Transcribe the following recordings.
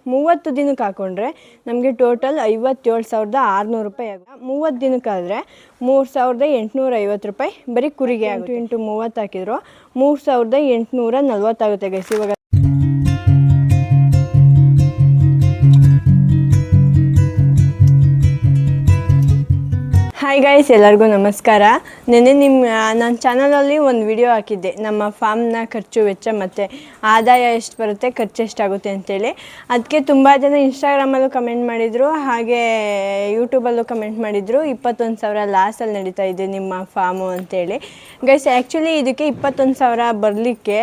30 ದಿನಕ್ಕೆ ಹಾಕೊಂಡ್ರೆ ನಮಗೆ ಟೋಟಲ್ 57,600 ರೂಪಾಯಿ ಆಗುತ್ತೆ. 30 ದಿನಕ್ಕಾದರೆ 3,850 ರೂಪಾಯಿ ಬರೀ ಕುರಿಗೆ ಆಗುತ್ತೆ. ಇಂಟು 30 ಹಾಕಿದ್ರು 3,840 ಆಗುತ್ತೆ ಗೈಸ್. ಇವಾಗ ಹಾಯ್ ಗೈಸ್, ಎಲ್ಲರಿಗೂ ನಮಸ್ಕಾರ. ನನ್ನ ಚಾನಲಲ್ಲಿ ಒಂದು ವಿಡಿಯೋ ಹಾಕಿದ್ದೆ, ನಮ್ಮ ಫಾರ್ಮ್ನ ಖರ್ಚು ವೆಚ್ಚ ಮತ್ತು ಆದಾಯ ಎಷ್ಟು ಬರುತ್ತೆ, ಖರ್ಚು ಎಷ್ಟಾಗುತ್ತೆ ಅಂತೇಳಿ. ಅದಕ್ಕೆ ತುಂಬ ಜನ ಇನ್ಸ್ಟಾಗ್ರಾಮಲ್ಲೂ ಕಮೆಂಟ್ ಮಾಡಿದರು, ಹಾಗೆ ಯೂಟ್ಯೂಬಲ್ಲೂ ಕಮೆಂಟ್ ಮಾಡಿದರು. 21,000 ಲಾಸಲ್ಲಿ ನಡೀತಾ ಇದೆ ನಿಮ್ಮ ಫಾರ್ಮು ಅಂತೇಳಿ. ಗೈಸ್, ಆ್ಯಕ್ಚುಲಿ ಇದಕ್ಕೆ 21,000 ಬರಲಿಕ್ಕೆ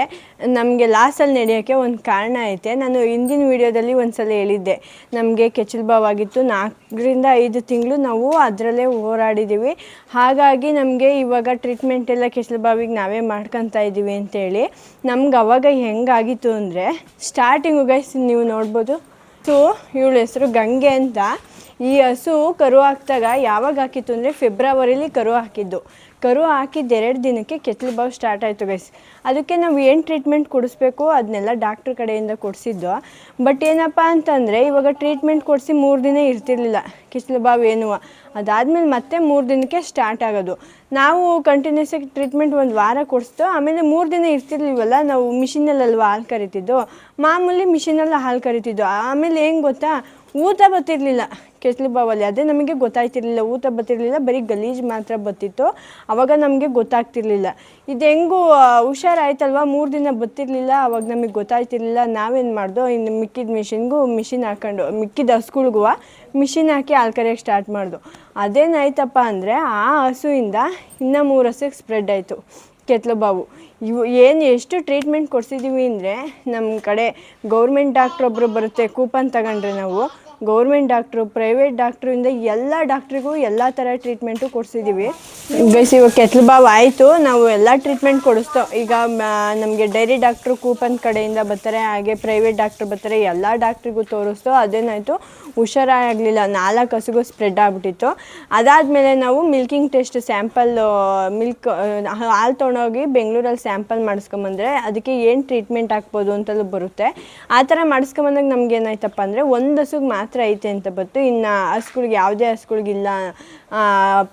ನಮಗೆ ಲಾಸಲ್ಲಿ ನಡೆಯೋಕ್ಕೆ ಒಂದು ಕಾರಣ ಐತೆ. ನಾನು ಹಿಂದಿನ ವೀಡಿಯೋದಲ್ಲಿ ಒಂದು ಸಲ ಹೇಳಿದ್ದೆ, ನಮಗೆ ಕೆಚ್ಚಲುಬಾವಾಗಿತ್ತು. 4ರಿಂದ 5 ತಿಂಗಳು ನಾವು ಅದರಲ್ಲೇ ಹೋರಾಡಿದ್ದೀವಿ. ಹಾಗಾಗಿ ನಮಗೆ ಇವಾಗ ಟ್ರೀಟ್ಮೆಂಟ್ ಎಲ್ಲ ಕೆಚ್ಚಲುಬಾವಿಗೆ ನಾವೇ ಮಾಡ್ಕೊತಾ ಇದ್ದೀವಿ ಅಂತೇಳಿ. ನಮ್ಗೆ ಅವಾಗ ಹೆಂಗಾಗಿತ್ತು ಅಂದರೆ, ಸ್ಟಾರ್ಟಿಂಗು ಗೈಸ್ ನೀವು ನೋಡ್ಬೋದು. ಸೊ ಇವಳ ಹೆಸರು ಗಂಗೆ ಅಂತ. ಈ ಹಸು ಕರು ಹಾಕಿದಾಗ ಯಾವಾಗ ಹಾಕಿತ್ತು ಅಂದರೆ ಫೆಬ್ರವರಿಲಿ ಕರು ಹಾಕಿದ್ದು. ಕರು ಹಾಕಿದ್ದು 2 ದಿನಕ್ಕೆ ಕೆಚ್ಚಲುಬಾವು ಸ್ಟಾರ್ಟ್ ಆಯಿತು ಗೈಸ್. ಅದಕ್ಕೆ ನಾವು ಏನು ಟ್ರೀಟ್ಮೆಂಟ್ ಕೊಡಿಸ್ಬೇಕು ಅದನ್ನೆಲ್ಲ ಡಾಕ್ಟ್ರ್ ಕಡೆಯಿಂದ ಕೊಡಿಸಿದ್ದು. ಬಟ್ ಏನಪ್ಪ ಅಂತಂದರೆ, ಇವಾಗ ಟ್ರೀಟ್ಮೆಂಟ್ ಕೊಡಿಸಿ 3 ದಿನ ಇರ್ತಿರ್ಲಿಲ್ಲ ಕೆಚ್ಚಲುಬಾವು ಏನೂ. ಅದಾದಮೇಲೆ ಮತ್ತೆ 3 ದಿನಕ್ಕೆ ಸ್ಟಾರ್ಟ್ ಆಗೋದು. ನಾವು ಕಂಟಿನ್ಯೂಸ್ ಆಗಿ ಟ್ರೀಟ್ಮೆಂಟ್ 1 ವಾರ ಕೊಡಿಸ್ತು. ಆಮೇಲೆ 3 ದಿನ ಇರ್ತಿರ್ಲಿಲ್ವಲ್ಲ, ನಾವು ಮಿಷಿನಲ್ಲಲ್ವ ಹಾಲು ಕರಿತಿದ್ದು, ಮಾಮೂಲಿ ಮಿಷಿನಲ್ಲಿ ಹಾಲು ಕರಿತಿದ್ದು. ಆಮೇಲೆ ಏನು ಗೊತ್ತಾ, ಊತ ಬರ್ತಿರ್ಲಿಲ್ಲ ಕೆಚ್ಚಲುಬಾವಲ್ಲಿ. ಅದೇ ನಮಗೆ ಗೊತ್ತಾಯ್ತಿರ್ಲಿಲ್ಲ, ಊತ ಬರ್ತಿರ್ಲಿಲ್ಲ, ಬರೀ ಗಲೀಜು ಮಾತ್ರ ಬರ್ತಿತ್ತು. ಆವಾಗ ನಮಗೆ ಗೊತ್ತಾಗ್ತಿರ್ಲಿಲ್ಲ. ಇದು ಹೆಂಗೂ ಹುಷಾರಾಯ್ತಲ್ವ, 3 ದಿನ ಬರ್ತಿರ್ಲಿಲ್ಲ, ಅವಾಗ ನಮಗೆ ಗೊತ್ತಾಯ್ತಿರ್ಲಿಲ್ಲ. ನಾವೇನು ಮಾಡ್ದೋ, ಇನ್ನು ಮಿಕ್ಕಿದ ಮಿಷಿನ್ ಹಾಕೊಂಡು ಮಿಕ್ಕಿದ ಹಸುಗಳ್ಗೂ ಮಿಷಿನ್ ಹಾಕಿ ಹಾಲು ಕರಿಯೋಕ್ಕೆ ಸ್ಟಾರ್ಟ್ ಮಾಡ್ದು. ಅದೇನಾಯ್ತಪ್ಪ ಅಂದರೆ, ಆ ಹಸುವಿಂದ ಇನ್ನೂ 3 ಹಸುಗೆ ಸ್ಪ್ರೆಡ್ ಆಯಿತು ಕೆಚ್ಚಲುಬಾವು. ಎಷ್ಟು ಟ್ರೀಟ್ಮೆಂಟ್ ಕೊಡಿಸಿದ್ದೀವಿ ಅಂದರೆ, ನಮ್ಮ ಕಡೆ ಗೌರ್ಮೆಂಟ್ ಡಾಕ್ಟ್ರ್ ಒಬ್ಬರು ಬರುತ್ತೆ, ಕೂಪನ್ ತಗೊಂಡ್ರೆ ನಾವು ಗೌರ್ಮೆಂಟ್ ಡಾಕ್ಟ್ರು, ಪ್ರೈವೇಟ್ ಡಾಕ್ಟ್ರಿಂದ ಎಲ್ಲ ಡಾಕ್ಟ್ರಿಗೂ ಎಲ್ಲ ಥರ ಟ್ರೀಟ್ಮೆಂಟು ಕೊಡಿಸಿದ್ದೀವಿ ಗೈಸ್. ಇವಾಗ ಕೆಚ್ಚಲುಬಾವು ಆಯಿತು, ನಾವು ಎಲ್ಲ ಟ್ರೀಟ್ಮೆಂಟ್ ಕೊಡಿಸ್ತೋ. ಈಗ ನಮಗೆ ಡೈರಿ ಡಾಕ್ಟ್ರು ಕೂಪನ್ ಕಡೆಯಿಂದ ಬರ್ತಾರೆ, ಹಾಗೆ ಪ್ರೈವೇಟ್ ಡಾಕ್ಟ್ರು ಬರ್ತಾರೆ, ಎಲ್ಲ ಡಾಕ್ಟ್ರಿಗೂ ತೋರಿಸ್ತೋ. ಅದೇನಾಯಿತು, ಹುಷಾರಾಗಲಿಲ್ಲ, 4 ಹಸುಗೂ ಸ್ಪ್ರೆಡ್ ಆಗಿಬಿಟ್ಟಿತ್ತು. ಅದಾದಮೇಲೆ ನಾವು ಮಿಲ್ಕಿಂಗ್ ಟೆಸ್ಟ್ ಸ್ಯಾಂಪಲ್ ಹಾಲು ತೊಗೊಂಡೋಗಿ ಬೆಂಗಳೂರಲ್ಲಿ ಸ್ಯಾಂಪಲ್ ಮಾಡಿಸ್ಕೊಂಬಂದರೆ ಅದಕ್ಕೆ ಏನು ಟ್ರೀಟ್ಮೆಂಟ್ ಹಾಕ್ಬೋದು ಅಂತಲೂ ಬರುತ್ತೆ. ಆ ಥರ ಮಾಡಿಸ್ಕೊಂಬಂದಾಗ ನಮ್ಗೆ ಏನಾಯ್ತಪ್ಪ ಅಂದರೆ, 1 ಹಸುಗೆ ಮಾತ್ರ ಐತೆ ಅಂತ ಬಂತು. ಇನ್ನು ಹಸುಗಳಿಗೆ ಯಾವುದೇ ಹಸುಗಳಿಗಿಲ್ಲ,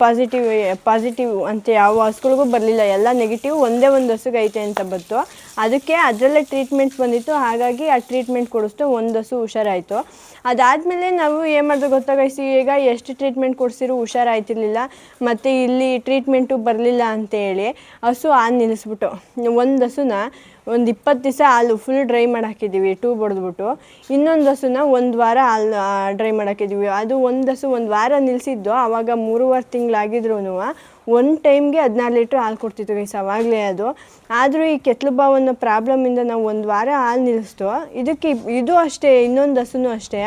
ಪಾಸಿಟಿವ್ ಅಂತ ಯಾವ ಹಸುಗಳಿಗೂ ಬರಲಿಲ್ಲ, ಎಲ್ಲ ನೆಗೆಟಿವ್. ಒಂದೇ ಒಂದು ಹಸುಗೆ ಐತೆ ಅಂತ ಬಂತು. ಅದಕ್ಕೆ ಅದರಲ್ಲೇ ಟ್ರೀಟ್ಮೆಂಟ್ ಬಂದಿತ್ತು. ಹಾಗಾಗಿ ಆ ಟ್ರೀಟ್ಮೆಂಟ್ ಕೊಡಿಸ್ತು, 1 ಹಸು ಹುಷಾರಾಯಿತು. ಅದಾದಮೇಲೆ ನಾವು ಏನು ಮಾಡಿದ್ರು ಗೊತ್ತಾಗೈಸಿ, ಈಗ ಎಷ್ಟು ಟ್ರೀಟ್ಮೆಂಟ್ ಕೊಡಿಸಿದ್ರು ಹುಷಾರಾಯ್ತಿರ್ಲಿಲ್ಲ, ಮತ್ತು ಇಲ್ಲಿ ಟ್ರೀಟ್ಮೆಂಟು ಬರಲಿಲ್ಲ ಅಂತೇಳಿ ಹಸು ಹಾಲು ನಿಲ್ಲಿಸ್ಬಿಟ್ಟು 1 ಹಸುನ ಒಂದು 20 ದಿವಸ ಹಾಲು ಫುಲ್ ಡ್ರೈ ಮಾಡಿ ಹಾಕಿದ್ದೀವಿ, ಟ್ಯೂಬ್ ಹೊಡೆದ್ಬಿಟ್ಟು. ಇನ್ನೊಂದು ಹಸುನ 1 ವಾರ ಹಾಲು ಡ್ರೈ ಮಾಡಿ ಹಾಕಿದ್ದೀವಿ. ಅದು 1 ಹಸು 1 ವಾರ ನಿಲ್ಲಿಸಿದ್ದು, ಆವಾಗ 3.5 ತಿಂಗಳಾಗಿದ್ರು 1 ಟೈಮ್ಗೆ 16 ಲೀಟ್ರ್ ಹಾಲು ಕೊಡ್ತಿತ್ತು ಗೈಸ್, ಅವಾಗಲೇ ಅದು. ಆದರೂ ಈ ಕೆಚ್ಚಲುಬಾವು ಅನ್ನೋ ಪ್ರಾಬ್ಲಮಿಂದ ನಾವು 1 ವಾರ ಹಾಲು ನಿಲ್ಲಿಸ್ತು. ಇದು ಅಷ್ಟೇ, ಇನ್ನೊಂದು ಹಸುನೂ ಅಷ್ಟೇ.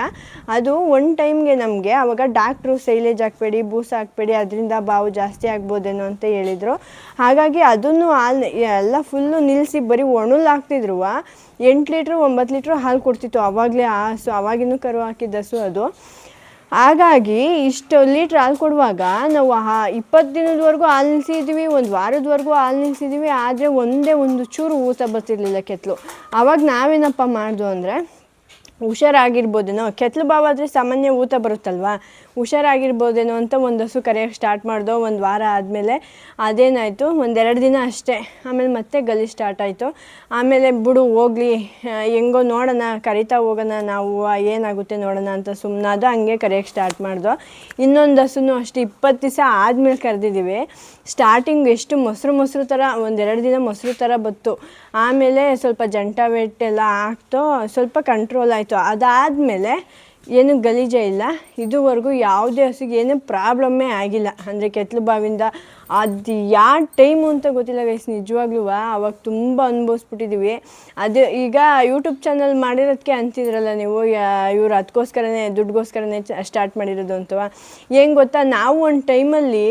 ಅದು 1 ಟೈಮ್ಗೆ ನಮಗೆ ಆವಾಗ ಡಾಕ್ಟ್ರು ಸೈಲೇಜ್ ಹಾಕಬೇಡಿ, ಬೂಸ ಹಾಕಬೇಡಿ, ಅದರಿಂದ ಬಾವು ಜಾಸ್ತಿ ಆಗ್ಬೋದೇನೋ ಅಂತ ಹೇಳಿದರು. ಹಾಗಾಗಿ ಅದನ್ನು ಹಾಲು ಎಲ್ಲ ಫುಲ್ಲು ನಿಲ್ಲಿಸಿ ಬರೀ ಒಣಲ್ ಹಾಕ್ತಿದ್ರು. 8 ಲೀಟ್ರ್ 9 ಲೀಟ್ರ್ ಹಾಲು ಕೊಡ್ತಿತ್ತು ಆವಾಗಲೇ ಆ ಹಸು, ಆವಾಗಿನೂ ಕರು ಹಾಕಿದ್ದ ಹಸು ಅದು. ಹಾಗಾಗಿ ಇಷ್ಟು ಲೀಟ್ರ್ ಹಾಲು ಕೊಡುವಾಗ ನಾವು 20 ದಿನದವರೆಗೂ ಹಾಲು ನಿಲ್ಲಿಸಿದ್ದೀವಿ, 1 ವಾರದವರೆಗೂ ಹಾಲು ನಿಲ್ಲಿಸಿದ್ದೀವಿ. ಆದರೆ ಒಂದು ಚೂರು ಊತ ಬರ್ತಿರ್ಲಿಲ್ಲ ಕೆತ್ತಲು. ಆವಾಗ ನಾವೇನಪ್ಪ ಮಾಡ್ದು ಅಂದರೆ, ಹುಷಾರಾಗಿರ್ಬೋದೇನೋ, ಕೆಚ್ಚಲುಬಾವು ಆದರೆ ಸಾಮಾನ್ಯ ಊತ ಬರುತ್ತಲ್ವ, ಹುಷಾರಾಗಿರ್ಬೋದೇನೋ ಅಂತ 1 ಹಸು ಕರೆಯೋಕ್ಕೆ ಸ್ಟಾರ್ಟ್ ಮಾಡ್ದೋ. 1 ವಾರ ಆದಮೇಲೆ ಅದೇನಾಯಿತು, 1-2 ದಿನ ಅಷ್ಟೇ, ಆಮೇಲೆ ಮತ್ತೆ ಗಲೀಜು ಸ್ಟಾರ್ಟ್ ಆಯಿತು. ಆಮೇಲೆ ಬಿಡು ಹೋಗಲಿ, ಹೆಂಗೋ ನೋಡೋಣ, ಕರಿತಾ ಹೋಗೋಣ ನಾವು, ಏನಾಗುತ್ತೆ ನೋಡೋಣ ಅಂತ ಸುಮ್ಮನಾದ. ಹಂಗೆ ಕರೆಯೋಕ್ಕೆ ಸ್ಟಾರ್ಟ್ ಮಾಡ್ದೋ. ಇನ್ನೊಂದು ಹಸುನೂ ಅಷ್ಟೇ 20 ದಿವಸ ಆದಮೇಲೆ ಕರೆದಿದ್ದೀವಿ. ಸ್ಟಾರ್ಟಿಂಗ್ ಎಷ್ಟು ಮೊಸರು ಥರ 1-2 ದಿನ ಮೊಸರು ಥರ ಬತ್ತು. ಆಮೇಲೆ ಸ್ವಲ್ಪ ಜಂಟ ವೇಟ್ ಎಲ್ಲ ಆಗ್ತೋ, ಸ್ವಲ್ಪ ಕಂಟ್ರೋಲ್ ಆಯಿತು. ಅದಾದಮೇಲೆ ಏನು ಗಲೀಜೇ ಇಲ್ಲ. ಇದುವರೆಗೂ ಯಾವುದೇ ಹಸುಗೆ ಏನೂ ಪ್ರಾಬ್ಲಮ್ಮೇ ಆಗಿಲ್ಲ. ಅಂದರೆ ಕೆಚ್ಚಲುಬಾವಿಂದ ಅದು ಯಾವ ಟೈಮು ಅಂತ ಗೊತ್ತಿಲ್ಲ ಗೈಸ್, ನಿಜವಾಗ್ಲೂ ಅವಾಗ ತುಂಬ ಅನುಭವಿಸ್ಬಿಟ್ಟಿದ್ದೀವಿ. ಅದು ಈಗ ಯೂಟ್ಯೂಬ್ ಚಾನಲ್ ಮಾಡಿರೋದಕ್ಕೆ ಅಂತಿದ್ರಲ್ಲ ನೀವು, ಇವರು ಅದಕ್ಕೋಸ್ಕರನೇ ದುಡ್ಡುಗೋಸ್ಕರನೇ ಸ್ಟಾರ್ಟ್ ಮಾಡಿರೋದು ಅಂತವ. ಏನು ಗೊತ್ತಾ, ನಾವು ಒಂದು ಟೈಮಲ್ಲಿ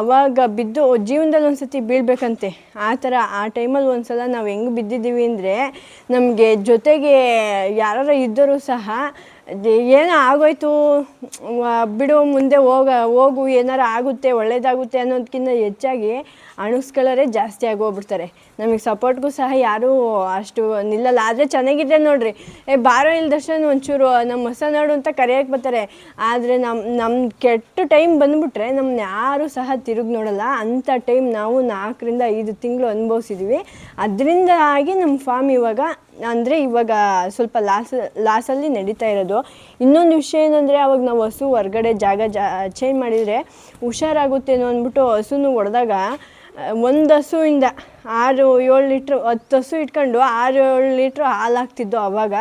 ಅವಾಗ ಬಿದ್ದು ಜೀವನದಲ್ಲಿ ಒಂದು ಸತಿ ಬೀಳಬೇಕಂತೆ, ಆ ಥರ ಆ ಟೈಮಲ್ಲಿ ಒಂದು ಸಲ ನಾವು ಹೆಂಗೆ ಬಿದ್ದಿದ್ದೀವಿ ಅಂದರೆ, ನಮಗೆ ಜೊತೆಗೆ ಯಾರು ಇದ್ದರೂ ಸಹ ಏನೋ ಆಗೋಯ್ತು ಬಿಡು ಮುಂದೆ ಹೋಗು ಏನಾರು ಆಗುತ್ತೆ ಒಳ್ಳೇದಾಗುತ್ತೆ ಅನ್ನೋದಕ್ಕಿಂತ ಹೆಚ್ಚಾಗಿ ಅಣುಸ್ಕೊಳ್ಳೋರೇ ಜಾಸ್ತಿ ಆಗೋಗ್ಬಿಡ್ತಾರೆ. ನಮಗೆ ಸಪೋರ್ಟ್ಗೂ ಸಹ ಯಾರೂ ಅಷ್ಟು ನಿಲ್ಲಲ್ಲ. ಆದರೆ ಚೆನ್ನಾಗಿದೆ ನೋಡ್ರಿ, ಬಾರೋ ಇಲ್ಲಿ ದರ್ಶನ್ ಒಂಚೂರು ನಮ್ಮ ಹೊಸ ನಾಡು ಅಂತ ಕರೆಯೋಕ್ಕೆ ಬರ್ತಾರೆ. ಆದರೆ ನಮ್ಮ ಕೆಟ್ಟ ಟೈಮ್ ಬಂದುಬಿಟ್ರೆ ನಮ್ಮನ್ನ ಯಾರೂ ಸಹ ತಿರುಗಿ ನೋಡಲ್ಲ. ಅಂಥ ಟೈಮ್ ನಾವು 4-5 ತಿಂಗಳು ಅನುಭವಿಸಿದ್ವಿ. ಅದರಿಂದ ಆಗಿ ನಮ್ಮ ಫಾರ್ಮ್ ಇವಾಗ ಸ್ವಲ್ಪ ಲಾಸಲ್ಲಿ ನಡೀತಾ ಇರೋದು. ಇನ್ನೊಂದು ವಿಷಯ ಏನಂದರೆ, ಅವಾಗ ನಾವು ಹಸು ಹೊರ್ಗಡೆ ಜಾಗ ಚೇಂಜ್ ಮಾಡಿದರೆ ಹುಷಾರಾಗುತ್ತೇನೋ ಅಂದ್ಬಿಟ್ಟು ಹಸುನು ಹೊಡೆದಾಗ ಒಂದು ಹಸುವಿಂದ 6-7 ಲೀಟ್ರು, 10 ಹಸು ಇಟ್ಕೊಂಡು 6-7 ಲೀಟ್ರು ಹಾಲು ಹಾಕ್ತಿದ್ದೋ ಅವಾಗ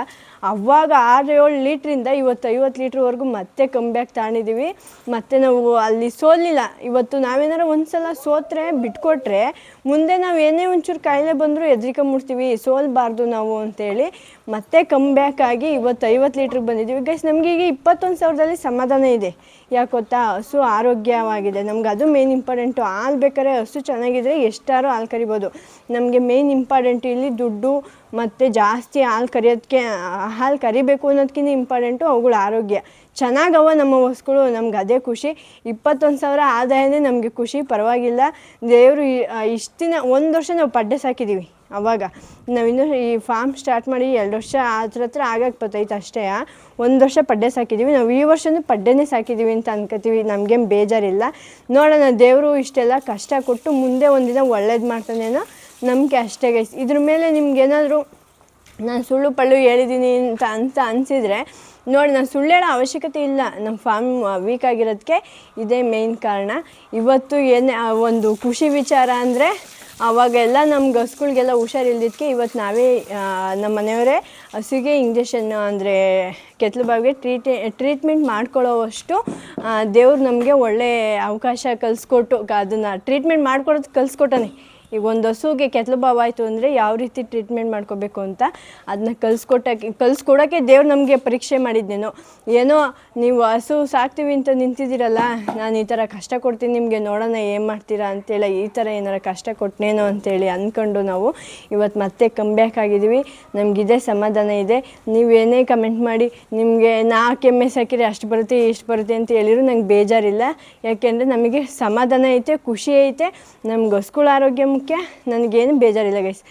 6-7 ಲೀಟ್ರಿಂದ ಇವತ್ತು 50 ಲೀಟ್ರ್ವರೆಗೂ ಮತ್ತೆ ಕಮ್ಬ್ಯಾಕ್ ತಗೊಂಡಿದ್ದೀವಿ. ಮತ್ತು ನಾವು ಅಲ್ಲಿ ಸೋಲಿಲ್ಲ. ಇವತ್ತು ನಾವೇನಾರು ಒಂದು ಸಲ ಸೋತ್ರೆ ಬಿಟ್ಕೊಟ್ರೆ ಮುಂದೆ ನಾವು ಏನೇ ಒಂಚೂರು ಕಾಯಿಲೆ ಬಂದರೂ ಹೆದ್ರಿಕೊಂಬಿಡ್ತೀವಿ, ಸೋಲ್ಬಾರ್ದು ನಾವು ಅಂತೇಳಿ ಮತ್ತೆ ಕಮ್ಬ್ಯಾಕ್ ಆಗಿ ಇವತ್ತು 50 ಲೀಟ್ರಿಗೆ ಬಂದಿದ್ದೀವಿ. ಗೈಸ್, ನಮಗೆ ಈಗ 21,000ದಲ್ಲಿ ಸಮಾಧಾನ ಇದೆ. ಯಾಕೆ ಗೊತ್ತಾ? ಹಸು ಆರೋಗ್ಯವಾಗಿದೆ. ನಮ್ಗೆ ಅದು ಮೇನ್ ಇಂಪಾರ್ಟೆಂಟು. ಹಾಲು ಬೇಕಾದ್ರೆ ಹಸು ಚೆನ್ನಾಗಿದ್ರೆ ಎಷ್ಟಾರು ಹಾಲು ಕರಿಬೋದು. ನಮಗೆ ಮೇನ್ ಇಂಪಾರ್ಟೆಂಟು ಇಲ್ಲಿ ದುಡ್ಡು ಮತ್ತು ಜಾಸ್ತಿ ಹಾಲು ಕರಿಬೇಕು ಅನ್ನೋದಕ್ಕಿಂತ ಇಂಪಾರ್ಟೆಂಟು ಅವುಗಳ ಆರೋಗ್ಯ ಚೆನ್ನಾಗವ ನಮ್ಮ ಹಸುಗಳು. ನಮ್ಗೆ ಅದೇ ಖುಷಿ. 21,000 ಆದಾಯನೇ ನಮಗೆ ಖುಷಿ. ಪರವಾಗಿಲ್ಲ, ದೇವರು ಇಷ್ಟು ದಿನ 1 ವರ್ಷ ನಾವು ಪಡ್ಡೆ ಸಾಕಿದ್ದೀವಿ. ಆವಾಗ ನಾವಿನ್ನೂ ಈ ಫಾರ್ಮ್ ಸ್ಟಾರ್ಟ್ ಮಾಡಿ 2 ವರ್ಷ ಹತ್ರ ಆಗಕ್ಕೆ ಬರ್ತೈತೆ ಅಷ್ಟೇ. 1 ವರ್ಷ ಪಡ್ಡೆ ಸಾಕಿದ್ದೀವಿ. ನಾವು ಈ ವರ್ಷವೂ ಪಡ್ಡೆನೇ ಸಾಕಿದ್ದೀವಿ ಅಂತ ಅನ್ಕೋತೀವಿ. ನಮಗೇನು ಬೇಜಾರಿಲ್ಲ. ನೋಡೋಣ, ದೇವರು ಇಷ್ಟೆಲ್ಲ ಕಷ್ಟ ಕೊಟ್ಟು ಮುಂದೆ ಒಂದಿನ ಒಳ್ಳೇದು ಮಾಡ್ತಾನೇನೋ ನಂಬಿಕೆ ಅಷ್ಟೇ ಗೈಸ್. ಇದ್ರ ಮೇಲೆ ನಿಮ್ಗೇನಾದರೂ ನಾನು ಸುಳ್ಳು ಪಳ್ಳು ಹೇಳಿದ್ದೀನಿ ಅಂತ ಅನಿಸಿದರೆ ನೋಡಿ, ನಾನು ಸುಳ್ಳು ಹೇಳೋ ಅವಶ್ಯಕತೆ ಇಲ್ಲ. ನಮ್ಮ ಫಾರ್ಮ್ ವೀಕ್ ಆಗಿರೋದಕ್ಕೆ ಇದೇ ಮೇಯ್ನ್ ಕಾರಣ. ಇವತ್ತು ಏನೇ ಒಂದು ಖುಷಿ ವಿಚಾರ ಅಂದರೆ, ಆವಾಗೆಲ್ಲ ನಮ್ಗೆ ಹಸುಗಳಿಗೆಲ್ಲ ಹುಷಾರಿಲ್ದಿದ್ದಕ್ಕೆ ಇವತ್ತು ನಾವೇ ನಮ್ಮ ಮನೆಯವರೇ ಹಸುಗೆ ಇಂಜೆಕ್ಷನ್ನು ಅಂದರೆ ಕೆತ್ತಲು ಬಾವಿಗೆ ಟ್ರೀಟ್ಮೆಂಟ್ ಮಾಡ್ಕೊಳ್ಳೋವಷ್ಟು ದೇವ್ರು ನಮಗೆ ಒಳ್ಳೆ ಅವಕಾಶ ಕಲಿಸ್ಕೊಟ್ಟು ಅದನ್ನು ಟ್ರೀಟ್ಮೆಂಟ್ ಮಾಡ್ಕೊಡೋದು ಕಲಿಸ್ಕೊಟ್ಟಾನೆ. ಈಗ ಒಂದು ಹಸುಗೆ ಕೆತ್ತಲು ಬಾವು ಆಯಿತು ಅಂದರೆ ಯಾವ ರೀತಿ ಟ್ರೀಟ್ಮೆಂಟ್ ಮಾಡ್ಕೋಬೇಕು ಅಂತ ಅದನ್ನ ಕಲಿಸ್ಕೊಡೋಕ್ಕೆ ದೇವ್ರು ನಮಗೆ ಪರೀಕ್ಷೆ ಮಾಡಿದ್ನೇನೋ. ಏನೋ ನೀವು ಹಸು ಸಾಕ್ತೀವಿ ಅಂತ ನಿಂತಿದ್ದೀರಲ್ಲ, ನಾನು ಈ ಥರ ಕಷ್ಟ ಕೊಡ್ತೀನಿ ನಿಮಗೆ, ನೋಡೋಣ ಏನು ಮಾಡ್ತೀರಾ ಅಂತೇಳಿ ಈ ಥರ ಏನಾರ ಕಷ್ಟ ಕೊಟ್ಟನೇನೋ ಅಂತೇಳಿ ಅಂದ್ಕೊಂಡು ನಾವು ಇವತ್ತು ಮತ್ತೆ ಕಮ್ಬ್ಯಾಕ್ ಆಗಿದ್ದೀವಿ. ನಮಗಿದೇ ಸಮಾಧಾನ ಇದೆ. ನೀವೇನೇ ಕಮೆಂಟ್ ಮಾಡಿ ನಿಮಗೆ 4 ಎಮ್ಮೆ ಸಾಕಿದ್ರೆ ಅಷ್ಟು ಬರುತ್ತೆ ಇಷ್ಟು ಬರುತ್ತೆ ಅಂತ ಹೇಳಿದ್ರು ನಂಗೆ ಬೇಜಾರಿಲ್ಲ. ಯಾಕೆಂದರೆ ನಮಗೆ ಸಮಾಧಾನ ಐತೆ, ಖುಷಿ ಐತೆ. ನಮ್ಗೆ ಹಸುಗಳ ಆರೋಗ್ಯ ಮುಖ್ಯ. ನನಗೇನು ಬೇಜಾರಿಲ್ಲ ಗೈಸ್.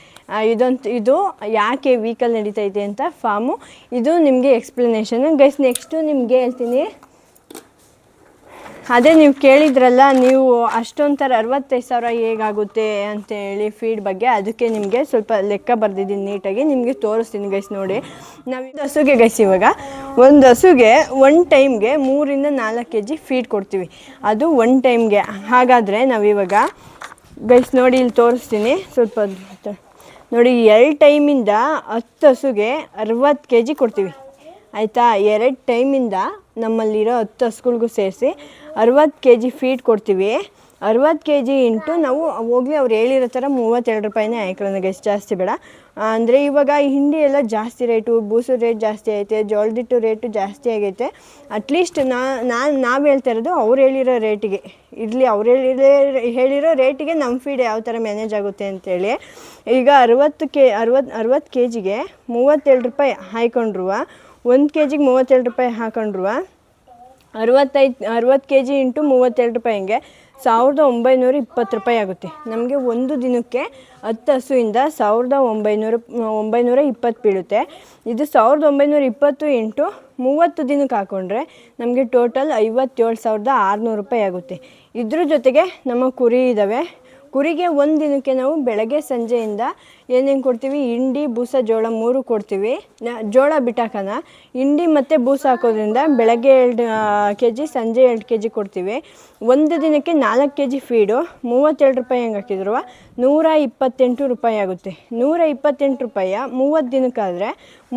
ಇದು ಯಾಕೆ ವೀಕಲ್ಲಿ ನಡೀತೈತೆ ಅಂತ ಫಾರ್ಮು, ಇದು ನಿಮಗೆ ಎಕ್ಸ್ಪ್ಲನೇಷನ್ ಗೈಸ್. ನೆಕ್ಸ್ಟು ನಿಮಗೆ ಹೇಳ್ತೀನಿ, ಅದೇ ನೀವು ಕೇಳಿದ್ರಲ್ಲ, ನೀವು ಅಷ್ಟೊಂಥರ 65,000 ಹೇಗಾಗುತ್ತೆ ಅಂತೇಳಿ ಫೀಡ್ ಬಗ್ಗೆ, ಅದಕ್ಕೆ ನಿಮಗೆ ಸ್ವಲ್ಪ ಲೆಕ್ಕ ಬರೆದಿದ್ದೀನಿ ನೀಟಾಗಿ, ನಿಮಗೆ ತೋರಿಸ್ತೀನಿ ಗೈಸ್. ನೋಡಿ, ನಾವು ಹಸುಗೆ ಗೈಸ್ ಇವಾಗ ಒಂದು ಹಸುಗೆ 1 ಟೈಮ್ಗೆ 3-4 kg ಫೀಡ್ ಕೊಡ್ತೀವಿ. ಅದು 1 ಟೈಮ್ಗೆ. ಹಾಗಾದರೆ ನಾವಿವಾಗ ಗೈಸ್ ನೋಡಿ ಇಲ್ಲಿ ತೋರಿಸ್ತೀನಿ ಸ್ವಲ್ಪ ನೋಡಿ. 2 ಟೈಮಿಂದ 10 ಹಸುಗೆ 60 kg ಕೊಡ್ತೀವಿ ಆಯಿತಾ. 2 ಟೈಮಿಂದ ನಮ್ಮಲ್ಲಿರೋ 10 ಹಸುಗಳಿಗೂ ಸೇರಿಸಿ 60 kg ಫೀಡ್ ಕೊಡ್ತೀವಿ. 60 kg ಇಂಟು ನಾವು ಹೋಗಲಿ ಅವ್ರು ಹೇಳಿರೋ ಥರ 32 ರೂಪಾಯಿನೇ ಹಾಕೊಳ್ಳೋಣ ಗೈಸ್, ಜಾಸ್ತಿ ಬೇಡ. ಅಂದರೆ ಇವಾಗ ಹಿಂಡಿ ಎಲ್ಲ ಜಾಸ್ತಿ ರೇಟು, ಬೂಸು ರೇಟ್ ಜಾಸ್ತಿ ಐತೆ, ಜೋಳದಿಟ್ಟು ರೇಟು ಜಾಸ್ತಿ ಆಗೈತೆ. ಅಟ್ಲೀಸ್ಟ್ ನಾವು ಹೇಳ್ತಾ ಇರೋದು ಅವ್ರು ಹೇಳಿರೋ ರೇಟಿಗೆ ಇರಲಿ. ಅವ್ರು ಹೇಳಿರೋ ರೇಟಿಗೆ ನಮ್ಮ ಫೀಡ್ ಯಾವ ಥರ ಮ್ಯಾನೇಜ್ ಆಗುತ್ತೆ ಅಂತೇಳಿ. ಈಗ 60 kgಗೆ 32 ರೂಪಾಯಿ ಹಾಕೊಂಡ್ರು, 1 kgಗೆ 32 ರೂಪಾಯಿ ಹಾಕೊಂಡ್ರು, 60 kg ಇಂಟು 32 ರೂಪಾಯಿ ಹಿಂಗೆ 1920 ರೂಪಾಯಿ ಆಗುತ್ತೆ ನಮಗೆ. ಒಂದು ದಿನಕ್ಕೆ 10 ಹಸುವಿಂದ 1920 ಬೀಳುತ್ತೆ. ಇದು 1920 ಇಂಟು 30 ದಿನಕ್ಕೆ ಹಾಕ್ಕೊಂಡ್ರೆ ನಮಗೆ ಟೋಟಲ್ 57,600 ರೂಪಾಯಿ ಆಗುತ್ತೆ. ಇದ್ರ ಜೊತೆಗೆ ನಮ್ಮ ಕುರಿ ಇದ್ದಾವೆ. ಕುರಿಗೆ ಒಂದು ದಿನಕ್ಕೆ ನಾವು ಬೆಳಗ್ಗೆ ಸಂಜೆಯಿಂದ ಏನೇನು ಕೊಡ್ತೀವಿ, ಹಿಂಡಿ ಬೂಸ ಜೋಳ 3 ಕೊಡ್ತೀವಿ. ಜೋಳ ಬಿಟ್ಟಾಕನ ಹಿಂಡಿ ಮತ್ತು ಬೂಸ ಹಾಕೋದ್ರಿಂದ ಬೆಳಗ್ಗೆ 2 kg ಸಂಜೆ 2 kg ಕೊಡ್ತೀವಿ. ಒಂದು ದಿನಕ್ಕೆ 4 kg ಫೀಡು 32 ರೂಪಾಯಿ ಹೆಂಗೆ ಹಾಕಿದ್ರು 128 ರೂಪಾಯಿ ಆಗುತ್ತೆ. 128 ರೂಪಾಯಿ 30 ದಿನಕ್ಕಾದರೆ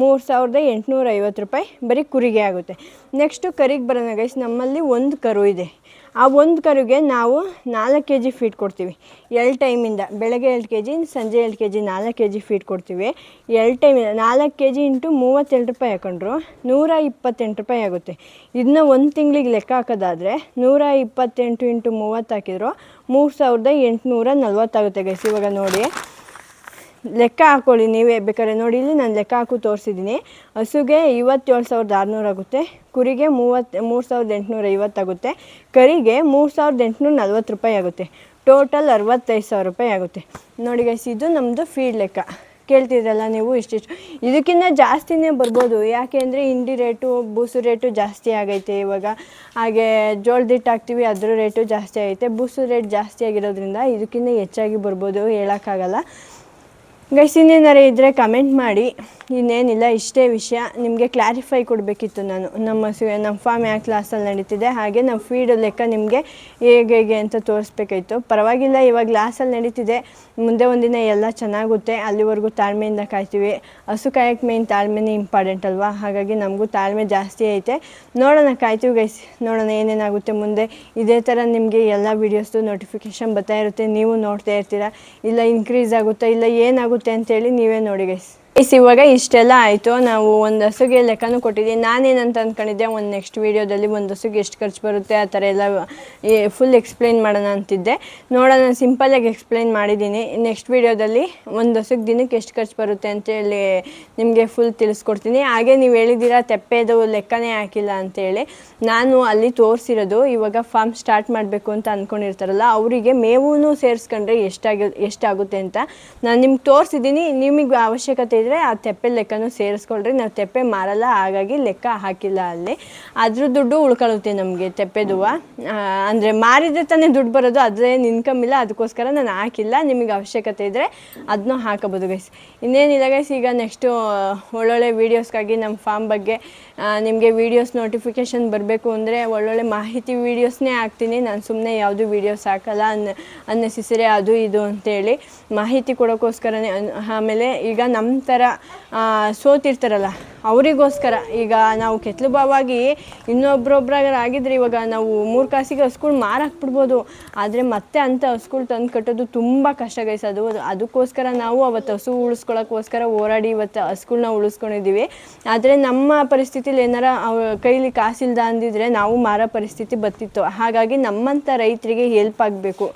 3,850 ರೂಪಾಯಿ ಬರೀ ಕುರಿಗೆ ಆಗುತ್ತೆ. ನೆಕ್ಸ್ಟು ಕರಿಗೆ ಬರೋಣ ಗೈಸ್. ನಮ್ಮಲ್ಲಿ ಒಂದು ಕರು ಇದೆ. ಆ ಒಂದು ಕರುಗೆ ನಾವು 4 kg ಫೀಡ್ ಕೊಡ್ತೀವಿ 2 ಟೈಮಿಂದ. ಬೆಳಗ್ಗೆ 2 kg ಸಂಜೆ 2 kg 4 kg ಫೀಡ್ ಕೊಡ್ತೀವಿ 2 ಟೈಮಿಂದ. 4 kg ಇಂಟು 32 ರೂಪಾಯಿ ಹಾಕೊಂಡ್ರು 128 ರೂಪಾಯಿ ಆಗುತ್ತೆ. ಇದನ್ನ 1 ತಿಂಗಳಿಗೆ ಲೆಕ್ಕ ಹಾಕೋದಾದರೆ 128 ಇಂಟು 30 ಹಾಕಿದ್ರು 3,840 ಆಗುತ್ತೆ ಗೈಸ್. ಇವಾಗ ನೋಡಿ, ಲೆಕ್ಕ ಹಾಕ್ಕೊಳ್ಳಿ ನೀವೇ ಬೇಕಾದ್ರೆ. ನೋಡಿ ಇಲ್ಲಿ ನಾನು ಲೆಕ್ಕ ಹಾಕು ತೋರಿಸಿದ್ದೀನಿ. ಹಸುಗೆ 27,600 ಆಗುತ್ತೆ, ಕುರಿಗೆ 3,850 ಆಗುತ್ತೆ, ಕರಿಗೆ 3,840 ರೂಪಾಯಿ ಆಗುತ್ತೆ. ಟೋಟಲ್ 65,000 ರೂಪಾಯಿ ಆಗುತ್ತೆ. ನೋಡಿ ಗೈಸ್, ಇದು ನಮ್ಮದು ಫೀಡ್ ಲೆಕ್ಕ. ಕೇಳ್ತಿದ್ರಲ್ಲ ನೀವು ಇಷ್ಟಿಷ್ಟು, ಇದಕ್ಕಿಂತ ಜಾಸ್ತಿನೇ ಬರ್ಬೋದು. ಯಾಕೆ ಅಂದರೆ ಹಿಂಡಿ ರೇಟು, ಬೂಸು ರೇಟು ಜಾಸ್ತಿ ಆಗೈತೆ ಇವಾಗ. ಹಾಗೆ ಜೋಳದ ಹಿಟ್ಟು ಹಾಕ್ತೀವಿ, ಅದ್ರ ರೇಟು ಜಾಸ್ತಿ ಆಗೈತೆ. ಬೂಸು ರೇಟ್ ಜಾಸ್ತಿ ಆಗಿರೋದ್ರಿಂದ ಇದಕ್ಕಿಂತ ಹೆಚ್ಚಾಗಿ ಬರ್ಬೋದು, ಹೇಳೋಕ್ಕಾಗಲ್ಲ. ಗೈಸ್, ಇನ್ನೇನಾರು ಇದ್ದರೆ ಕಮೆಂಟ್ ಮಾಡಿ. ಇನ್ನೇನಿಲ್ಲ, ಇಷ್ಟೇ ವಿಷಯ ನಿಮಗೆ ಕ್ಲಾರಿಫೈ ಕೊಡಬೇಕಿತ್ತು ನಾನು. ನಮ್ಮ ಫಾರ್ಮ್ ಯಾವ ಕ್ಲಾಸಲ್ಲಿ ನಡೀತಿದೆ, ಹಾಗೆ ನಮ್ಮ ಫೀಡ್ ಲೆಕ್ಕ ನಿಮಗೆ ಹೇಗೆ ಅಂತ ತೋರಿಸ್ಬೇಕಾಯ್ತು. ಪರವಾಗಿಲ್ಲ, ಇವಾಗ ಕ್ಲಾಸಲ್ಲಿ ನಡೀತಿದೆ. ಮುಂದೆ ಒಂದಿನ ಎಲ್ಲ ಚೆನ್ನಾಗುತ್ತೆ. ಅಲ್ಲಿವರೆಗೂ ತಾಳ್ಮೆಯಿಂದ ಕಾಯ್ತೀವಿ. ಹಸು ಕಾಯಕ್ಕೆ ಮೇಯ್ನ್ ತಾಳ್ಮೆನೇ ಇಂಪಾರ್ಟೆಂಟ್ ಅಲ್ವಾ. ಹಾಗಾಗಿ ನಮಗೂ ತಾಳ್ಮೆ ಜಾಸ್ತಿ ಐತೆ. ನೋಡೋಣ, ಕಾಯ್ತೀವಿ ಗೈಸ್. ನೋಡೋಣ ಏನೇನಾಗುತ್ತೆ ಮುಂದೆ. ಇದೇ ಥರ ನಿಮಗೆ ಎಲ್ಲ ವೀಡಿಯೋಸ್ದು ನೋಟಿಫಿಕೇಷನ್ ಬರ್ತಾ ಇರುತ್ತೆ, ನೀವು ನೋಡ್ತಾ ಇರ್ತೀರ. ಇಲ್ಲ ಇನ್ಕ್ರೀಸ್ ಆಗುತ್ತಾ, ಇಲ್ಲ ಏನಾಗುತ್ತೆ ಅಂತೇಳಿ ನೀವೇ ನೋಡಿ ಗೈಸ್. ಇವಾಗ ಇಷ್ಟೆಲ್ಲ ಆಯಿತು. ನಾವು ಒಂದು ಹಸುಗೆ ಲೆಕ್ಕನೂ ಕೊಟ್ಟಿದ್ದೀವಿ. ನಾನೇನಂತ ಅಂದ್ಕೊಂಡಿದ್ದೆ, ಒಂದು ನೆಕ್ಸ್ಟ್ ವೀಡಿಯೋದಲ್ಲಿ ಒಂದು ಹಸುಗೆ ಎಷ್ಟು ಖರ್ಚು ಬರುತ್ತೆ ಆ ಥರ ಎಲ್ಲ ಫುಲ್ ಎಕ್ಸ್ಪ್ಲೈನ್ ಮಾಡೋಣ ಅಂತಿದ್ದೆ. ನೋಡೋಣ, ಸಿಂಪಲಾಗಿ ಎಕ್ಸ್ಪ್ಲೈನ್ ಮಾಡಿದ್ದೀನಿ. ನೆಕ್ಸ್ಟ್ ವೀಡಿಯೋದಲ್ಲಿ ಒಂದು ಹಸುಗೆ ದಿನಕ್ಕೆ ಎಷ್ಟು ಖರ್ಚು ಬರುತ್ತೆ ಅಂತೇಳಿ ನಿಮಗೆ ಫುಲ್ ತಿಳಿಸ್ಕೊಡ್ತೀನಿ. ಹಾಗೆ ನೀವು ಹೇಳಿದ್ದೀರಾ ತೆಪ್ಪೆದು ಲೆಕ್ಕನೇ ಹಾಕಿಲ್ಲ ಅಂತೇಳಿ. ನಾನು ಅಲ್ಲಿ ತೋರಿಸಿರೋದು ಇವಾಗ ಫಾರ್ಮ್ ಸ್ಟಾರ್ಟ್ ಮಾಡಬೇಕು ಅಂತ ಅಂದ್ಕೊಂಡಿರ್ತಾರಲ್ಲ, ಅವರಿಗೆ ಮೇವೂ ಸೇರಿಸ್ಕೊಂಡ್ರೆ ಎಷ್ಟಾಗುತ್ತೆ ಅಂತ ನಾನು ನಿಮ್ಗೆ ತೋರಿಸಿದ್ದೀನಿ. ನಿಮಗೆ ಅವಶ್ಯಕತೆ ಇದ್ದರೆ ಆ ತೆಪ್ಪೆ ಲೆಕ್ಕನೂ ಸೇರಿಸ್ಕೊಳ್ರಿ. ನಾವು ತೆಪ್ಪೆ ಮಾರಲ್ಲ, ಹಾಗಾಗಿ ಲೆಕ್ಕ ಹಾಕಿಲ್ಲ ಅಲ್ಲಿ. ಅದ್ರ ದುಡ್ಡು ಉಳ್ಕೊಳ್ಳುತ್ತೆ ನಮಗೆ ತೆಪ್ಪೆದುವ. ಅಂದರೆ ಮಾರಿದರೆ ತಾನೇ ದುಡ್ಡು ಬರೋದು, ಅದೇನು ಇನ್ಕಮ್ ಇಲ್ಲ. ಅದಕ್ಕೋಸ್ಕರ ನಾನು ಹಾಕಿಲ್ಲ. ನಿಮಗೆ ಅವಶ್ಯಕತೆ ಇದ್ದರೆ ಅದನ್ನೂ ಹಾಕಬೋದು ಗೈಸ್. ಇನ್ನೇನಿಲ್ಲ ಗೈಸ್, ಈಗ ನೆಕ್ಸ್ಟು ಒಳ್ಳೊಳ್ಳೆ ವೀಡಿಯೋಸ್ಗಾಗಿ ನಮ್ಮ ಫಾರ್ಮ್ ಬಗ್ಗೆ ನಿಮಗೆ ವೀಡಿಯೋಸ್ ನೋಟಿಫಿಕೇಷನ್ ಬರಬೇಕು ಅಂದರೆ ಒಳ್ಳೊಳ್ಳೆ ಮಾಹಿತಿ ವೀಡಿಯೋಸ್ನೇ ಹಾಕ್ತೀನಿ. ನಾನು ಸುಮ್ಮನೆ ಯಾವುದು ವೀಡಿಯೋಸ್ ಹಾಕಲ್ಲ, ಅನ್ನೆಸೆಸರಿ ಅದು ಇದು ಅಂತೇಳಿ ಮಾಹಿತಿ ಕೊಡೋಕ್ಕೋಸ್ಕರನೇ. ಆಮೇಲೆ ಈಗ ನಮ್ಮ ಥರ ಸೋತಿರ್ತಾರಲ್ಲ ಅವರಿಗೋಸ್ಕರ, ಈಗ ನಾವು ಕೆತ್ತಲು ಬಾವಾಗಿ ಇನ್ನೊಬ್ಬರೊಬ್ಬರಾಗಿದ್ರೆ ಇವಾಗ ನಾವು 3 ಕಾಸಿಗೆ ಹಸ್ಗಳು ಮಾರಾಕ್ಬಿಡ್ಬೋದು. ಆದರೆ ಮತ್ತೆ ಅಂಥ ಹಸ್ಗಳು ತಂದು ಕಟ್ಟೋದು ತುಂಬ ಕಷ್ಟ ಗೈಸ್. ಅದಕ್ಕೋಸ್ಕರ ನಾವು ಅವತ್ತು ಹಸು ಉಳಿಸ್ಕೊಳ್ಳೋಕ್ಕೋಸ್ಕರ ಹೋರಾಡಿ ಇವತ್ತು ಹಸ್ಗಳನ್ನ ಉಳಿಸ್ಕೊಂಡಿದ್ದೀವಿ. ಆದರೆ ನಮ್ಮ ಪರಿಸ್ಥಿತಿಲಿ ಏನಾರ ಕೈಲಿ ಕಾಸಿಲ್ದ ಅಂದಿದ್ರೆ ನಾವು ಮಾರೋ ಪರಿಸ್ಥಿತಿ ಬರ್ತಿತ್ತು. ಹಾಗಾಗಿ ನಮ್ಮಂಥ ರೈತರಿಗೆ ಹೆಲ್ಪ್ ಆಗಬೇಕು.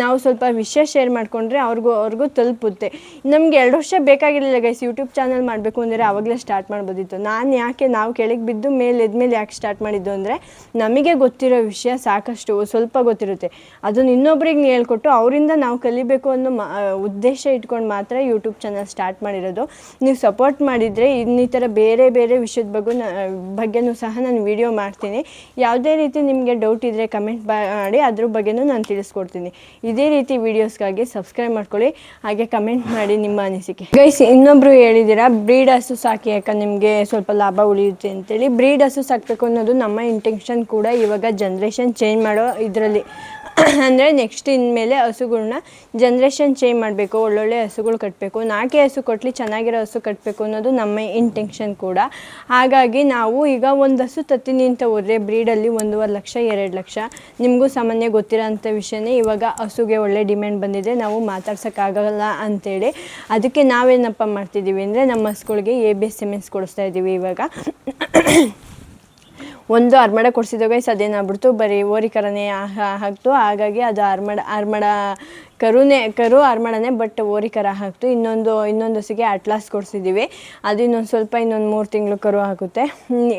ನಾವು ಸ್ವಲ್ಪ ವಿಷಯ ಶೇರ್ ಮಾಡಿಕೊಂಡ್ರೆ ಅವ್ರಿಗೂ ತಲುಪುತ್ತೆ. ನಮ್ಗೆ 2 ವರ್ಷ ಬೇಕಾಗಿರಲಿಲ್ಲ ಗೈಸ್ ಯೂಟ್ಯೂಬ್ ಚಾನಲ್ ಮಾಡಬೇಕು ಅಂದರೆ, ಆವಾಗಲೇ ಸ್ಟಾರ್ಟ್ ಮಾಡ್ಬೋದಿತ್ತು. ನಾವು ಕೆಳಗೆ ಬಿದ್ದು ಎದ್ಮೇಲೆ ಯಾಕೆ ಸ್ಟಾರ್ಟ್ ಮಾಡಿದ್ದು ಅಂದರೆ, ನಮಗೆ ಗೊತ್ತಿರೋ ವಿಷಯ ಸಾಕಷ್ಟು ಸ್ವಲ್ಪ ಗೊತ್ತಿರುತ್ತೆ. ಅದನ್ನು ಇನ್ನೊಬ್ರಿಗೆ ಹೇಳ್ಕೊಟ್ಟು ಅವರಿಂದ ನಾವು ಕಲಿಬೇಕು ಅನ್ನೋ ಉದ್ದೇಶ ಇಟ್ಕೊಂಡು ಮಾತ್ರ ಯೂಟ್ಯೂಬ್ ಚಾನಲ್ ಸ್ಟಾರ್ಟ್ ಮಾಡಿರೋದು. ನೀವು ಸಪೋರ್ಟ್ ಮಾಡಿದರೆ ಇನ್ನಿತರ ಬೇರೆ ಬೇರೆ ವಿಷಯದ ಬಗ್ಗೆನೂ ಸಹ ನಾನು ವಿಡಿಯೋ ಮಾಡ್ತೀನಿ. ಯಾವುದೇ ರೀತಿ ನಿಮಗೆ ಡೌಟ್ ಇದ್ದರೆ ಕಮೆಂಟ್ ಮಾಡಿ, ಅದ್ರ ಬಗ್ಗೆನೂ ನಾನು ತಿಳಿಸ್ಕೊಡ್ತೀನಿ. ಇದೇ ರೀತಿ ವೀಡಿಯೋಸ್ಗಾಗಿ ಸಬ್ಸ್ಕ್ರೈಬ್ ಮಾಡ್ಕೊಳ್ಳಿ, ಹಾಗೆ ಕಮೆಂಟ್ ಮಾಡಿ ನಿಮ್ಮ ಅನಿಸಿಕೆ. ಗೈಸ್, ಇನ್ನೊಬ್ರು ಹೇಳಿದ್ದೀರಾ ಬ್ರೀಡ್ ಹಸು ಸಾಕಿ ಯಾಕಂದ್ರೆ ನಿಮಗೆ ಸ್ವಲ್ಪ ಲಾಭ ಉಳಿಯುತ್ತೆ ಅಂತೇಳಿ. ಬ್ರೀಡ್ ಹಸು ಸಾಕಬೇಕು ಅನ್ನೋದು ನಮ್ಮ ಇಂಟೆನ್ಷನ್ ಕೂಡ. ಇವಾಗ ಜನ್ರೇಷನ್ ಚೇಂಜ್ ಮಾಡೋ ಇದರಲ್ಲಿ ಅಂದರೆ ನೆಕ್ಸ್ಟ್ ಇನ್ಮೇಲೆ ಹಸುಗಳ್ನ ಜನ್ರೇಷನ್ ಚೇಂಜ್ ಮಾಡಬೇಕು, ಒಳ್ಳೊಳ್ಳೆ ಹಸುಗಳು ಕಟ್ಟಬೇಕು. 4 ಹಸು ಕೊಟ್ಟಲಿ ಚೆನ್ನಾಗಿರೋ ಹಸು ಕಟ್ಟಬೇಕು ಅನ್ನೋದು ನಮ್ಮ ಇಂಟೆನ್ಷನ್ ಕೂಡ. ಹಾಗಾಗಿ ನಾವು ಈಗ ಒಂದು ಹಸು ತತ್ತೀನಿ ಅಂತ ಹೋದರೆ ಬ್ರೀಡಲ್ಲಿ 1.5 ಲಕ್ಷ 2 ಲಕ್ಷ. ನಿಮಗೂ ಸಾಮಾನ್ಯ ಗೊತ್ತಿರೋ ಅಂಥ ವಿಷಯನೇ. ಇವಾಗ ಹಸುಗೆ ಒಳ್ಳೆ ಡಿಮ್ಯಾಂಡ್ ಬಂದಿದೆ, ನಾವು ಮಾತಾಡ್ಸೋಕ್ಕಾಗಲ್ಲ ಅಂಥೇಳಿ. ಅದಕ್ಕೆ ನಾವೇನಪ್ಪ ಮಾಡ್ತಿದ್ದೀವಿ ಅಂದರೆ ನಮ್ಮ ಹಸುಗಳಿಗೆ ABS ಸೆಮೆನ್ಸ್ ಕೊಡಿಸ್ತಾ ಇದ್ದೀವಿ. ಇವಾಗ ಒಂದು ಅರ್ಮಡ ಕೊಡಿಸಿದಾಗ ಅದೇನಾಗ್ಬಿಡ್ತು, ಬರೀ ಓರಿಕರನೇ ಹಾಕ್ತು. ಹಾಗಾಗಿ ಅದು ಅರ್ಮಡ ಕರು ಅರ್ಮಡನೆ, ಬಟ್ ಓರಿಕರ ಹಾಕ್ತು. ಇನ್ನೊಂದು ಹಸುಗೆ ಅಟ್ಲಾಸ್ ಕೊಡಿಸಿದ್ದೀವಿ. ಅದು ಇನ್ನೊಂದು 3 ತಿಂಗಳು ಕರು ಹಾಕುತ್ತೆ.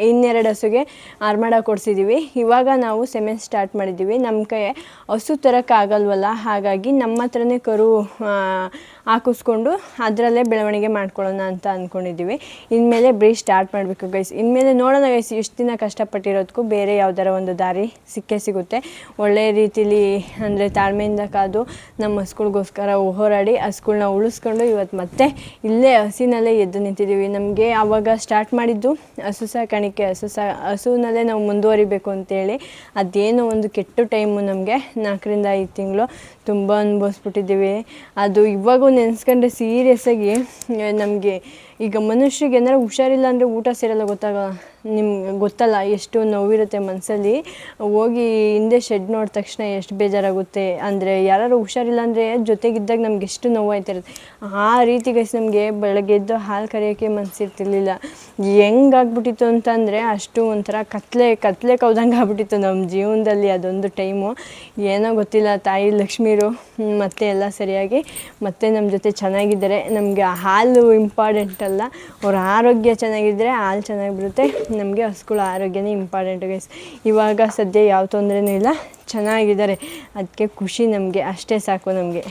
2 ಹಸುಗೆ ಅರ್ಮಡ ಕೊಡಿಸಿದ್ದೀವಿ. ಇವಾಗ ನಾವು ಸೆಮೆನ್ಸ್ ಸ್ಟಾರ್ಟ್ ಮಾಡಿದ್ದೀವಿ. ನಮ್ಮ ಕೈ ಹಸು ತರೋಕ್ಕಾಗಲ್ವಲ್ಲ, ಹಾಗಾಗಿ ನಮ್ಮ ಹತ್ರನೇ ಕರು ಹಾಕಿಸ್ಕೊಂಡು ಅದರಲ್ಲೇ ಬೆಳವಣಿಗೆ ಮಾಡ್ಕೊಳ್ಳೋಣ ಅಂತ ಅಂದ್ಕೊಂಡಿದ್ದೀವಿ. ಇನ್ಮೇಲೆ ಬ್ರೀಡ್ ಸ್ಟಾರ್ಟ್ ಮಾಡಬೇಕು ಗೈಸ್. ಇನ್ಮೇಲೆ ನೋಡೋಣ ಗೈಸ್, ಇಷ್ಟು ದಿನ ಕಷ್ಟಪಟ್ಟಿರೋದಕ್ಕೂ ಬೇರೆ ಯಾವ್ದಾರ ಒಂದು ದಾರಿ ಸಿಗುತ್ತೆ. ಒಳ್ಳೆಯ ರೀತಿಲಿ ಅಂದರೆ ತಾಳ್ಮೆಯಿಂದ ಕಾದು ನಮ್ಮ ಹಸುಗಳಿಗೋಸ್ಕರ ಹೋರಾಡಿ ಹಸುಗಳನ್ನ ಉಳಿಸ್ಕೊಂಡು ಇವತ್ತು ಮತ್ತೆ ಇಲ್ಲೇ ಹಸಿನಲ್ಲೇ ಎದ್ದು ನಿಂತಿದ್ದೀವಿ. ನಮಗೆ ಆವಾಗ ಸ್ಟಾರ್ಟ್ ಮಾಡಿದ್ದು ಹಸು ಸಾಕಾಣಿಕೆ, ಹಸುನಲ್ಲೇ ನಾವು ಮುಂದುವರಿಬೇಕು ಅಂತೇಳಿ. ಅದೇನೋ ಒಂದು ಕೆಟ್ಟ ಟೈಮು ನಮಗೆ 4 ರಿಂದ 5 ತಿಂಗಳು ತುಂಬ ಅನುಭವಿಸ್ಬಿಟ್ಟಿದ್ದೀವಿ. ಅದು ಇವಾಗೂ ನೆನೆಸ್ಕೊಂಡ್ರೆ ಸೀರಿಯಸ್ಸಾಗಿ ನಮಗೆ ಈಗ ಮನುಷ್ಯರಿಗೆ ಏನಾರು ಹುಷಾರಿಲ್ಲ ಅಂದರೆ ಊಟ ಸೇರಲ್ಲ ನಿಮ್ಗೆ ಗೊತ್ತಲ್ಲ ಎಷ್ಟು ನೋವಿರುತ್ತೆ ಮನಸ್ಸಲ್ಲಿ. ಹೋಗಿ ಹಿಂದೆ ಶೆಡ್ ನೋಡಿದ ತಕ್ಷಣ ಎಷ್ಟು ಬೇಜಾರಾಗುತ್ತೆ ಅಂದರೆ ಯಾರು ಹುಷಾರಿಲ್ಲ ಅಂದರೆ ಜೊತೆಗಿದ್ದಾಗ ನಮ್ಗೆ ಎಷ್ಟು ನೋವಾಯ್ತಿರುತ್ತೆ. ಆ ರೀತಿ ಗೈಸ್ ನಮಗೆ ಬೆಳಗ್ಗೆ ಎದ್ದು ಹಾಲು ಕರೆಯೋಕ್ಕೆ ಮನಸ್ಸಿರ್ತಿರ್ಲಿಲ್ಲ. ಹೆಂಗಾಗ್ಬಿಟ್ಟಿತ್ತು ಅಂತಂದರೆ ಅಷ್ಟು ಒಂಥರ ಕತ್ಲೆ ಕವ್ದಂಗೆ ಆಗ್ಬಿಟ್ಟಿತ್ತು ನಮ್ಮ ಜೀವನದಲ್ಲಿ ಅದೊಂದು ಟೈಮು. ಏನೋ ಗೊತ್ತಿಲ್ಲ, ತಾಯಿ ಲಕ್ಷ್ಮೀರು ಮತ್ತೆ ಎಲ್ಲ ಸರಿಯಾಗಿ ಮತ್ತೆ ನಮ್ಮ ಜೊತೆ ಚೆನ್ನಾಗಿದ್ದಾರೆ. ನಮಗೆ ಹಾಲು ಇಂಪಾರ್ಟೆಂಟ್ ಅಲ್ಲ, ಅವ್ರ ಆರೋಗ್ಯ ಚೆನ್ನಾಗಿದ್ದರೆ ಹಾಲು ಚೆನ್ನಾಗಿ ಬರುತ್ತೆ. ನಮಗೆ ಹಸುಗಳ ಆರೋಗ್ಯನೇ ಇಂಪಾರ್ಟೆಂಟ್ ಗೈಸ್. ಇವಾಗ ಸದ್ಯ ಯಾವ ತೊಂದರೆನೂ ಇಲ್ಲ, ಚೆನ್ನಾಗಿದ್ದಾರೆ. ಅದಕ್ಕೆ ಖುಷಿ ನಮಗೆ, ಅಷ್ಟೇ ಸಾಕು ನಮಗೆ.